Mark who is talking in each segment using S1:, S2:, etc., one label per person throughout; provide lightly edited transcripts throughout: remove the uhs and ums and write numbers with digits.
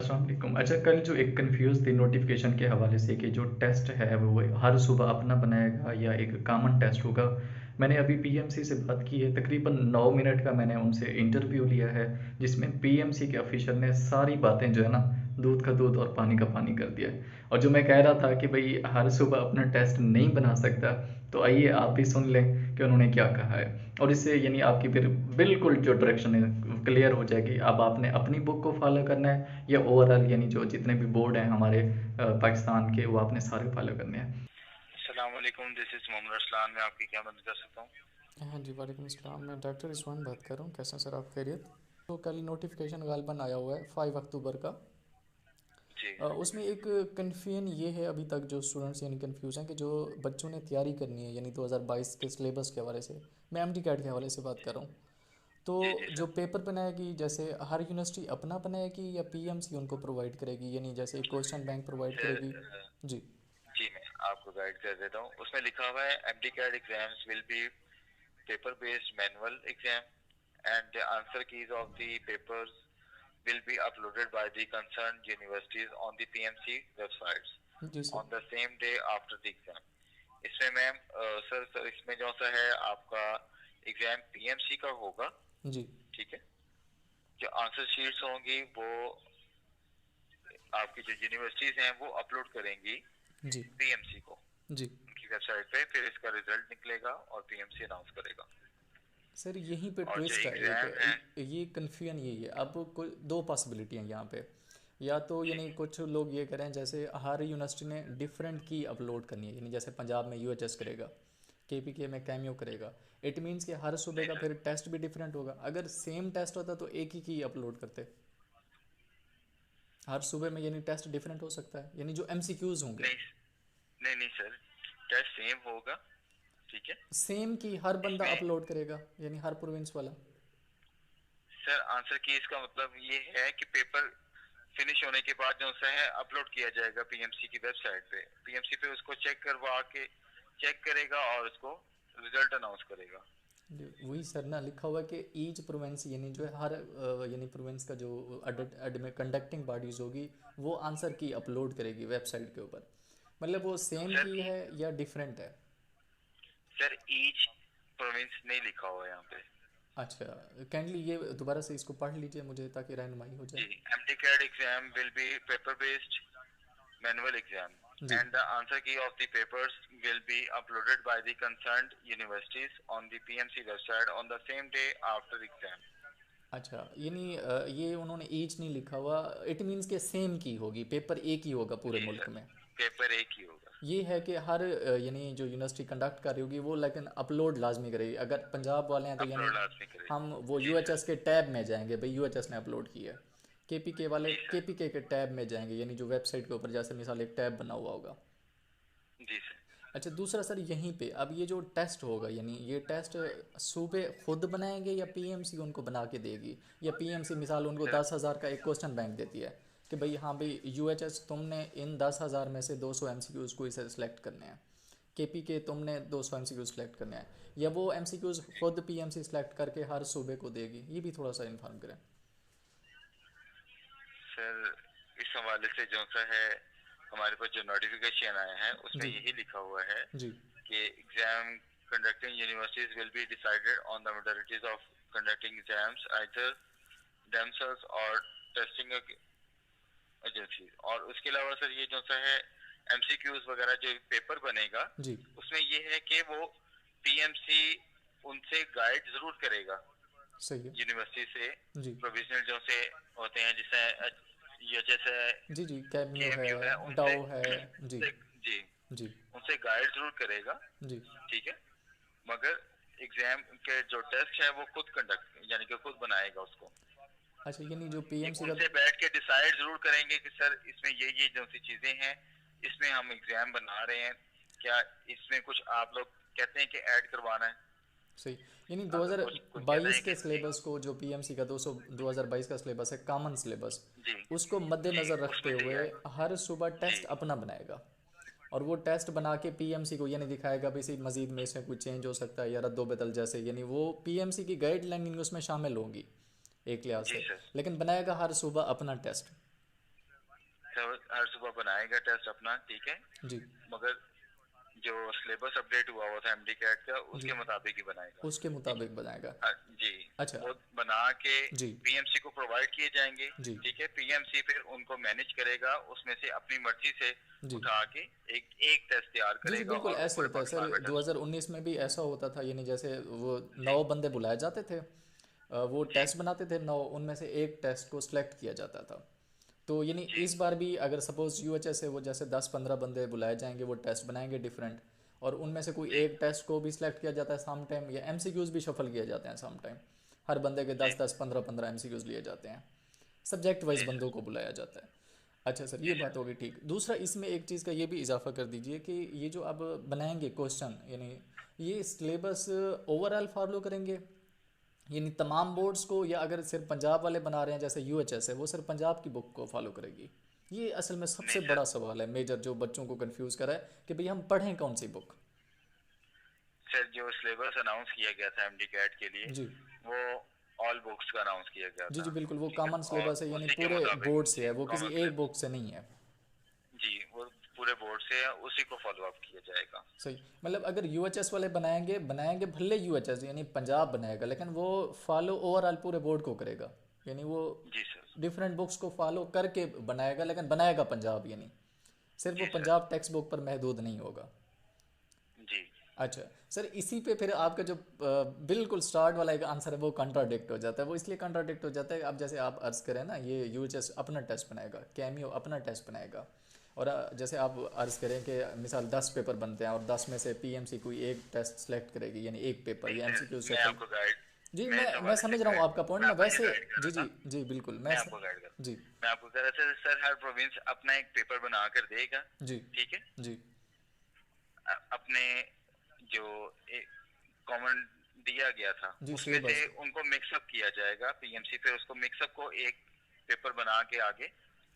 S1: अस्सलाम वालेकुम। अच्छा, कल जो एक कन्फ्यूज़ थी नोटिफिकेशन के हवाले से कि जो टेस्ट है वो हर सुबह अपना बनाएगा या एक कॉमन टेस्ट होगा। मैंने अभी पीएमसी से बात की है, तकरीबन 9 मिनट का मैंने उनसे इंटरव्यू लिया है, जिसमें पीएमसी के ऑफिशियल ने सारी बातें जो है ना, दूध का दूध और पानी का पानी कर दिया है। और जो मैं कह रहा था कि भाई हर सुबह अपना टेस्ट नहीं बना सकता, तो आइए आप भी सुन लें कि उन्होंने क्या कहा है। और इससे यानी आपकी फिर बिल्कुल जो डायरेक्शन है क्लियर हो जाएगी। अब आपने अपनी बुक को फॉलो करना है या ओवरऑल यानी जो जितने भी बोर्ड हैं हमारे पाकिस्तान के, वो आपने सारे फॉलो करने हैं।
S2: अस्सलाम वालेकुम, दिस इज़ मोहम्मद अरसलान। मैं आपकी क्या मदद कर सकता हूँ?
S3: हाँ जी, वालेकुम अस्सलाम। मैं डॉक्टर रिजवान बात कर रहा हूँ। कैसे हैं सर आप? खैरियत? तो कल नोटिफिकेशन गालबन आया हुआ है 5 अक्टूबर का।
S2: जी
S3: उसमें एक कन्फ्यूजन ये है अभी तक जो स्टूडेंट्स यानी कंफ्यूज हैं कि जो बच्चों ने तैयारी करनी है यानी 2022 के सिलेबस के हवाले से, मैं एमडी कैट के हवाले से बात कर रहा हूँ। तो
S2: जी जी
S3: जो
S2: सर।
S3: पेपर बनाएगी, जैसे हर यूनिवर्सिटी अपना बनाएगी या पीएमसी उनको प्रोवाइड करेगी, यानी जैसे क्वेश्चन बैंक प्रोवाइड
S2: सर
S3: करेगी? जी।
S2: जी मैं आपको गाइड कर देता हूँ। उसमें लिखा हुआ है MD CAD exams will be paper based manual exam and the answer keys of the papers will be uploaded by the concerned universities on the PMC websites
S3: जी sir.
S2: on the same day after the exam। इसमें ma'am sir इसमें जो सा है आपका exam PMC का होगा।
S3: जी।
S2: ठीक है। जो आंसर शीट्स होंगी वो आपकी जो यूनिवर्सिटीज हैं वो अपलोड करेंगी
S3: जी।
S2: पीएमसी को
S3: जी।
S2: उनकी वेबसाइट पे, फिर इसका रिजल्ट निकलेगा और पीएमसी अनाउंस करेगा।
S3: सर यहीं पे
S2: और जो
S3: ट्विस्ट है एक,
S2: एग्जाम है
S3: ये कन्फ्यूजन यही है। अब कोई दो पॉसिबिलिटी हैं यहाँ पे। या तो
S2: जी
S3: यानी कुछ लोग ये करें जैसे हर यूनिवर्सिटी ने डिफरेंट की अपलोड करनी है, यानी जैसे पंजाब में यूएचएस करेगा, केपीके में कैमियो करेगा। इट मीन्स कि हर सूबे
S2: नहीं
S3: का
S2: सर।
S3: फिर टेस्ट भी डिफरेंट होगा। अगर सेम टेस्ट होता तो एक ही की अपलोड करते। हर सूबे में यानी टेस्ट डिफरेंट हो सकता है, यानी जो एमसीक्यूज होंगे।
S2: नहीं नहीं नहीं सर, टेस्ट सेम होगा। ठीक है।
S3: सेम की हर बंदा
S2: इसमें
S3: अपलोड करेगा, यानी हर प्रोविंस वाला।
S2: सर आंसर की इसका मतलब ये है कि पेपर फिनिश होने के बाद जो सा है अपलोड किया जाएगा पीएमसी की वेबसाइट पे। पीएमसी पे उसको चेक करवा के चेक करेगा और उसको रिजल्ट अनाउंस करेगा।
S3: वही सर ना, लिखा हुआ है कि ईच प्रोवेंस यानी जो है हर यानी प्रोवेंस का जो में कंडक्टिंग बॉडीज होगी वो आंसर की अपलोड करेगी वेबसाइट के ऊपर। मतलब वो सेम
S2: सर
S3: की है या डिफरेंट है?
S2: सर ईच प्रोविंस नहीं लिखा हुआ है यहाँ पे।
S3: अच्छा, काइंडली ये दोबारा से इसको पढ़ लीजिए मुझे ताकि रहनुमाई हो
S2: जी,
S3: जाए।
S2: MD CAD exam will be paper based manual exam
S3: जी।
S2: and the answer key of the papers will be uploaded by the concerned universities on the PMC website on the same day after exam।
S3: अच्छा, यानी ये उन्होंने each नहीं लिखा हुआ। It means के same की होगी, पेपर एक ही होगा पूरे
S2: जी
S3: मुल्क
S2: सर,
S3: में।
S2: पेपर एक ही होगा।
S3: ये है कि हर यानी जो यूनिवर्सिटी कंडक्ट कर रही होगी वो लेकिन अपलोड लाजमी करेगी। अगर पंजाब वाले हैं तो यानी
S2: अपलोड लाजमी
S3: हम
S2: करेगा।
S3: वो
S2: जी सर।
S3: यूएचएस के टैब में जाएंगे, भाई यूएचएस ने अपलोड किया है। केपीके वाले
S2: जी सर।
S3: केपीके के टैब में जाएंगे, यानी जो वेबसाइट के ऊपर जैसे मिसाल एक टैब बना हुआ होगा।
S2: जी सर।
S3: अच्छा, दूसरा सर यहीं पे अब ये जो टेस्ट होगा, यानी ये टेस्ट सूबे खुद बनाएंगे या पीएमसी उनको बना के देगी? या पीएमसी मिसाल उनको
S2: सर
S3: 10,000 का एक क्वेश्चन बैंक देती है कि भाई हाँ भाई यूएचएस तुमने इन 10,000 में से 200 एमसीक्यूज़ को इसे सिलेक्ट करने हैं, केपीके तुमने 200 एमसीक्यूज़ सेलेक्ट करने हैं, या वो एमसीक्यूज़ खुद पीएमसी सेलेक्ट करके हर सूबे को देगी? ये भी थोड़ा सा इन्फॉर्म करें।
S2: सर इस हवाले से जो सा है हमारे पास जो नोटिफिकेशन आया है उसमें
S3: जी।
S2: यही लिखा हुआ है
S3: जी।
S2: कि exam conducting universities will be decided on the modalities of conducting exams either themselves और टेस्टिंग एजेंसी। और उसके अलावा सर ये जो सा है एमसीक्यूज वगैरह जो पेपर बनेगा
S3: जी।
S2: उसमें ये है कि वो पीएमसी उनसे गाइड जरूर करेगा
S3: सही है।
S2: यूनिवर्सिटी से।
S3: जी।
S2: प्रोविजनल जो से होते हैं जैसे ये जैसे
S3: जी। जी, कैमियो है,
S2: केएमयू है उनसे
S3: डाओ है। जी।
S2: जी
S3: जी।
S2: उनसे गाइड जरूर करेगा।
S3: जी।
S2: ठीक है। मगर एग्जाम के जो टेस्ट है वो खुद कंडक्ट यानी कि खुद बनाएगा उसको।
S3: अच्छा, यानी जो
S2: एक
S3: पीएमसी का।
S2: उनसे बैठ के डिसाइड जरूर करेंगे कि सर इसमें ये जो सी चीजें हैं इसमें हम एग्जाम बना रहे हैं, क्या इसमें कुछ आप लोग कहते हैं कि ऐड करवाना है।
S3: सही, यानी
S2: अगर कुछ कुछ कहते
S3: 2022
S2: हैं
S3: के
S2: कि जी
S3: सिलेबस को, जो पीएमसी का 2022 का सिलेबस है कॉमन सिलेबस,
S2: जी
S3: उसको
S2: जी
S3: मद्देनज़र रखते
S2: उसमें से
S3: हुए
S2: है।
S3: हर सुबह
S2: जी
S3: टेस्ट अपना बनाएगा। और वो टेस्ट बना के पीएमसी को यानी दिखाएगा भी इसी मजीद में इसमें कुछ चेंज हो सकता है या रद्दो बदल जैसे, यानी वो पीएमसी की गाइडलाइन उसमें शामिल होंगी एक लिहाज
S2: जी
S3: से।
S2: सर।
S3: लेकिन बनाएगा हर सुबह अपना टेस्ट।
S2: सब हर सुबह बनाएगा टेस्ट अपना, ठीक है,
S3: जी
S2: मगर जो सिलेबस अपडेट हुआ था एमडी कैट का
S3: जी,
S2: उसके मुताबिक ही बनाएगा,
S3: उसके
S2: ठीक है।
S3: मुताबिक बनाएगा।
S2: जी,
S3: अच्छा।
S2: वो बना के
S3: जी
S2: पीएमसी को प्रोवाइड किए जाएंगे,
S3: जी
S2: ठीक है। पीएमसी फिर उनको मैनेज करेगा, उसमें से अपनी मर्जी से
S3: जी
S2: उठा के एक एक टेस्ट तैयार
S3: जी जी
S2: करेगा
S3: बिल्कुल
S2: और वो
S3: ऐसे
S2: पूरे
S3: होता है सर।
S2: पाकिस्तान में टेस्ट।
S3: 2019 में भी ऐसा होता था, यानी जैसे वो
S2: जी
S3: 9 बंदे बुलाए जाते थे, वो
S2: जी
S3: टेस्ट बनाते थे 9, उनमें से एक टेस्ट को सिलेक्ट किया जाता था। तो यानी
S2: जी
S3: इस बार भी अगर सपोज यूएचएस से वो जैसे 10-15 बंदे बुलाए जाएंगे, वो टेस्ट बनाएंगे डिफरेंट, और उनमें से कोई
S2: जी
S3: एक टेस्ट को भी सिलेक्ट किया जाता है सम टाइम, या एमसीक्यूज भी शफल किए जाते हैं सम टाइम। हर बंदे के
S2: जी
S3: 10-10 15-15 एमसीक्यूज लिए जाते हैं, सब्जेक्ट वाइज
S2: जी
S3: बंदों
S2: सर।
S3: को बुलाया जाता है। अच्छा सर, ये
S2: जी
S3: बात
S2: सर।
S3: होगी ठीक। दूसरा इसमें एक चीज़ का ये भी इजाफा कर दीजिए कि ये जो अब बनाएंगे क्वेश्चन, यानी ये सिलेबस ओवरऑल फॉलो करेंगे, यानी तमाम बोर्ड्स को, या अगर सिर्फ पंजाब वाले बना रहे हैं जैसे यूएचएस है वो सिर्फ पंजाब की बुक को फॉलो करेगी? ये असल में
S2: नहीं
S3: सबसे
S2: सर,
S3: बड़ा सवाल है मेजर, जो बच्चों को कंफ्यूज करा है कि भाई हम पढ़ें कौन सी बुक।
S2: सर जो सिलेबस अनाउंस किया गया था एमडी कैट के लिए,
S3: जी
S2: वो ऑल बुक्स का अनाउंस किया गया
S3: जी
S2: था,
S3: जी बिल्कुल, वो
S2: ठीक है,
S3: कॉमन
S2: और
S3: सिलेबस है, यानी
S2: उसी के
S3: पूरे
S2: मुताबिक,
S3: बोर्ड से
S2: जी
S3: है, वो किसी
S2: कॉमन
S3: एक बुक
S2: सिलेबस,
S3: से नहीं है।
S2: जी वो पूरे बोर्ड से है, उसी को फॉलो अप किया जाएगा।
S3: सही, मतलब अगर यूएचएस वाले बनाएंगे बनाएंगे भले यूएचएस यानी पंजाब बनाएगा, लेकिन वो फॉलो ओवरऑल पूरे बोर्ड को करेगा, यानी वो
S2: जी सर।
S3: डिफरेंट बुक्स को फॉलो करके बनाएगा, लेकिन बनाएगा पंजाब, यानी सिर्फ वो
S2: जी सर।
S3: पंजाब टेक्स्ट बुक पर महदूद नहीं होगा।
S2: जी
S3: अच्छा सर, इसी पे फिर आपका जो बिल्कुल स्टार्ट वाला एक आंसर है वो कंट्राडिक्ट हो जाता है। वो इसलिए कंट्राडिक्ट हो जाता है कि अब जैसे आप अर्ज करें ना, ये यूएचएस अपना टेस्ट बनाएगा, कैमियो अपना टेस्ट बनाएगा, और जैसे आप अर्ज करें कि मिसाल 10 पेपर बनते हैं और 10 में से पीएमसी कोई एक टेस्ट सेलेक्ट करेगी, यानी एक पेपर,
S2: नहीं
S3: या
S2: सर,
S3: एमसीक्यू
S2: मैं
S3: शफल।
S2: आपको गाइड,
S3: जी
S2: मैं इस
S3: मैं
S2: हवाले से
S3: समझ रहा हूँ
S2: गाइड,
S3: आपका पॉइंट,
S2: मैं
S3: मैं
S2: आपको ये
S3: वैसे
S2: गाइड कर
S3: जी
S2: रहा
S3: जी
S2: था,
S3: जी बिल्कुल
S2: मैं आपको गाइड कर,
S3: जी
S2: मैं आपको कह रहा था सर, हर प्रोविंस अपना एक पेपर बना कर देगा,
S3: जी
S2: ठीक है।
S3: जी
S2: अपने जो कॉमन दिया गया था
S3: जी
S2: उसमें से
S3: सिलेबस।
S2: उनको मिक्सअप किया जाएगा, पीएमसी फिर उसको मिक्सअप को एक पेपर बना के आगे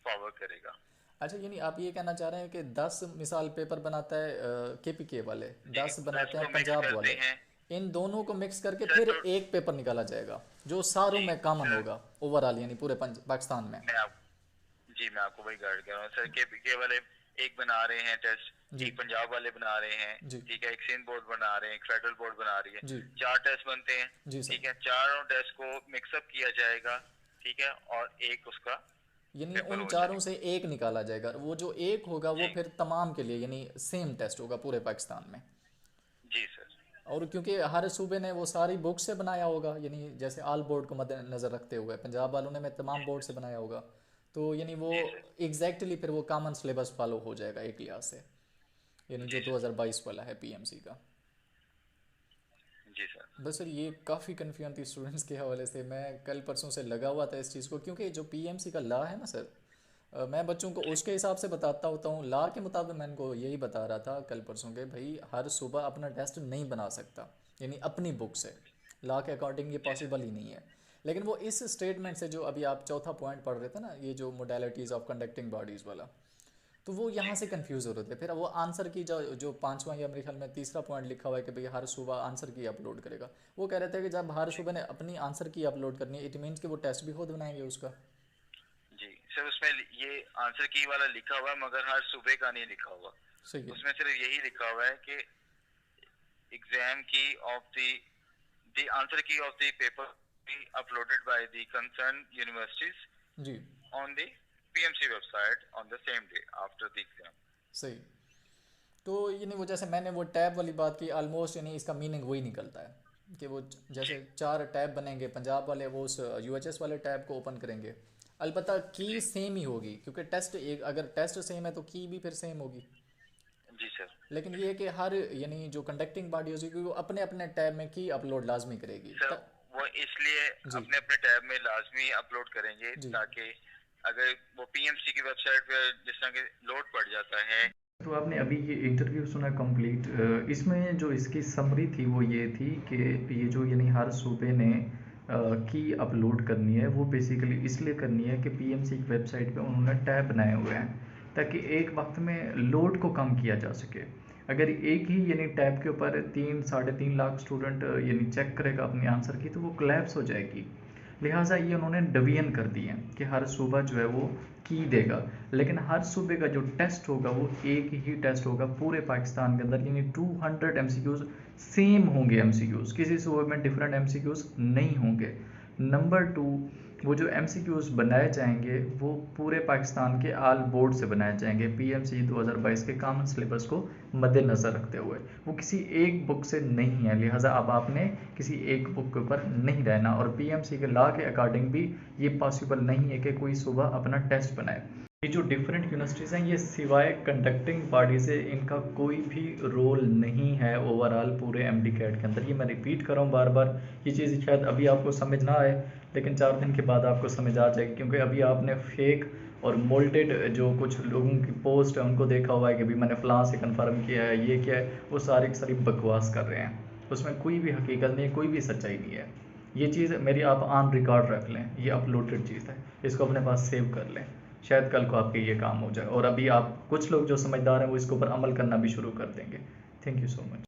S2: फॉरवर्ड करेगा।
S3: अच्छा, यानी आप ये कहना चाह रहे हैं कि 10 मिसाल पेपर बनाता है केपीके वाले,
S2: जी
S3: 10
S2: 10
S3: बनाते हैं
S2: को मिक्स
S3: पंजाब
S2: करते
S3: वाले,
S2: हैं
S3: इन दोनों को मिक्स करके
S2: सर।
S3: फिर
S2: तो
S3: एक पेपर निकाला जाएगा जो सारों
S2: जी
S3: में कॉमन
S2: सर,
S3: होगा ओवरऑल, यानी पूरे पाकिस्तान में।
S2: मैं आप जी मैं आपको वही गाइड कर रहा हूँ सर, के वाले एक बना रहे हैं टेस्ट,
S3: जी
S2: एक पंजाब वाले बना रहे हैं,
S3: जी
S2: ठीक है, एक सिंध बोर्ड बना रहे हैं, एक फेडरल बोर्ड बना रही है,
S3: जी
S2: 4 टेस्ट बनते हैं,
S3: जी सर,
S2: ठीक है। चारों टेस्ट को मिक्सअप किया जाएगा, ठीक है, और एक उसका
S3: यानी
S2: पेपर
S3: उन
S2: हो
S3: चारों
S2: जाएगा।
S3: से एक निकाला जाएगा, वो जो एक होगा वो
S2: जी
S3: फिर तमाम के लिए यानी सेम टेस्ट होगा पूरे पाकिस्तान में।
S2: जी सर।
S3: और क्योंकि हर सूबे ने वो सारी बुक से बनाया होगा, यानी जैसे आल बोर्ड को मद्देनज़र रखते हुए पंजाब वालों ने मैं तमाम बोर्ड से बनाया होगा, तो यानी वो
S2: जी सर।
S3: एग्जैक्टली फिर वो कॉमन सिलेबस फॉलो हो जाएगा एक लिहाज से, यानी जो
S2: जी सर।
S3: 2022 वाला है पीएमसी का।
S2: जी सर।
S3: बस सर, ये काफ़ी कन्फ्यूजन थी स्टूडेंट्स के हवाले से, मैं कल परसों से लगा हुआ था इस चीज़ को, क्योंकि जो पीएमसी का लॉ है ना सर, मैं बच्चों को
S2: जी
S3: उसके हिसाब से बताता होता हूँ। लॉ के मुताबिक मैं इनको यही बता रहा था कल परसों के, भाई हर सुबह अपना टेस्ट नहीं बना सकता, यानी अपनी बुक से लॉ के अकॉर्डिंग ये
S2: जी सर।
S3: पॉसिबल ही नहीं है। लेकिन वो इस स्टेटमेंट से, जो अभी आप चौथा पॉइंट पढ़ रहे थे ना, ये जो मोडालिटीज़ ऑफ कंडक्टिंग बॉडीज़ वाला, तो वो
S2: जी
S3: यहाँ से कंफ्यूज हो रहे थे। फिर वो आंसर की जो पांचवा या मेरे ख्याल में तीसरा पॉइंट लिखा हुआ है कि भाई हर सुबह आंसर की अपलोड करेगा, वो कह रहे थे कि जब हर
S2: जी
S3: सुबह ने अपनी आंसर की अपलोड करनी है, इट मीन्स कि वो टेस्ट भी खुद बनाएंगे उसका।
S2: जी सर, उसमें ये आंसर की वाला लिखा हुआ है, मगर हर सूबे का नहीं लिखा हुआ,
S3: सही है।
S2: उसमें सिर्फ यही लिखा हुआ है कि एग्जाम की of the answer key of the paper uploaded by the concern universities
S3: जी
S2: on the PMC website on the same day after the exam.
S3: सही। तो यानी वो जैसे मैंने वो टैब वाली बात की, ऑलमोस्ट यानी इसका मीनिंग वही निकलता है कि वो
S2: जी
S3: जैसे 4 टैब बनेंगे, पंजाब वाले वो उस यूएचएस वाले टैब को ओपन करेंगे, अलबत्ता की
S2: जी
S3: सेम ही होगी, क्योंकि टेस्ट एक, अगर टेस्ट सेम है तो की भी फिर सेम होगी।
S2: जी सर।
S3: लेकिन ये है कि हर यानी जो कंडक्टिंग बॉडी होगी वो अपने अपने टैब में की अपलोड लाजमी करेगी
S2: सर वो इसलिए
S3: जी
S2: अपने अपने टैब में लाजमी अपलोड करेंगे
S3: जी
S2: ताकि अगर वो पीएमसी की वेबसाइट पे जिस तरह के लोड पड़ जाता है।
S1: तो आपने अभी ये इंटरव्यू सुना कंप्लीट, इसमें जो इसकी समरी थी वो ये थी कि ये जो यानी हर सूबे ने की अपलोड करनी है, वो बेसिकली इसलिए करनी है कि पीएमसी की वेबसाइट पे उन्होंने टैब बनाए हुए हैं ताकि एक वक्त में लोड को कम किया जा सके। अगर एक ही यानी टैब के ऊपर 3-3.5 लाख स्टूडेंट यानी चेक करेगा अपनी आंसर की, तो वो कोलैप्स हो जाएगी। लिहाजा ये उन्होंने डिवीजन कर दिए कि हर सूबा जो है वो की देगा, लेकिन हर सूबे का जो टेस्ट होगा वो एक ही टेस्ट होगा पूरे पाकिस्तान के अंदर, यानी 200 एमसीक्यूज सेम होंगे। एमसीक्यूज किसी सूबे में डिफरेंट एमसीक्यूज नहीं होंगे। नंबर 2, वो जो एमसीक्यूज बनाए जाएंगे वो पूरे पाकिस्तान के आल बोर्ड से बनाए जाएंगे पीएमसी 2022 के कॉमन सिलेबस को मद्देनज़र रखते हुए। वो किसी एक बुक से नहीं है, लिहाजा अब आपने किसी एक बुक के ऊपर नहीं रहना, और पीएमसी के लॉ के अकॉर्डिंग भी ये पॉसिबल नहीं है कि कोई सूबा अपना टेस्ट बनाए। ये जो डिफरेंट यूनिवर्सिटीज़ हैं, ये सिवाय कंडक्टिंग बॉडी से इनका कोई भी रोल नहीं है ओवरऑल पूरे एमडी कैट के अंदर। ये मैं रिपीट कर रहा हूँ बार बार, ये चीज़ शायद अभी आपको समझ ना आए, लेकिन 4 दिन के बाद आपको समझ आ जाएगी, क्योंकि अभी आपने फेक और मोल्टेड जो कुछ लोगों की पोस्ट है उनको देखा हुआ है कि भाई मैंने फ़लाँ से कन्फर्म किया है, ये क्या है, वो सारी की सारी बकवास कर रहे हैं, उसमें कोई भी हकीकत नहीं है, कोई भी सच्चाई नहीं है। ये चीज़ मेरी आप ऑन रिकॉर्ड रख लें, ये अपलोडेड चीज़ है, इसको अपने पास सेव कर लें, शायद कल को आपके ये काम हो जाए। और अभी आप कुछ लोग जो समझदार हैं वो इसके ऊपर अमल करना भी शुरू कर देंगे। Thank you so much.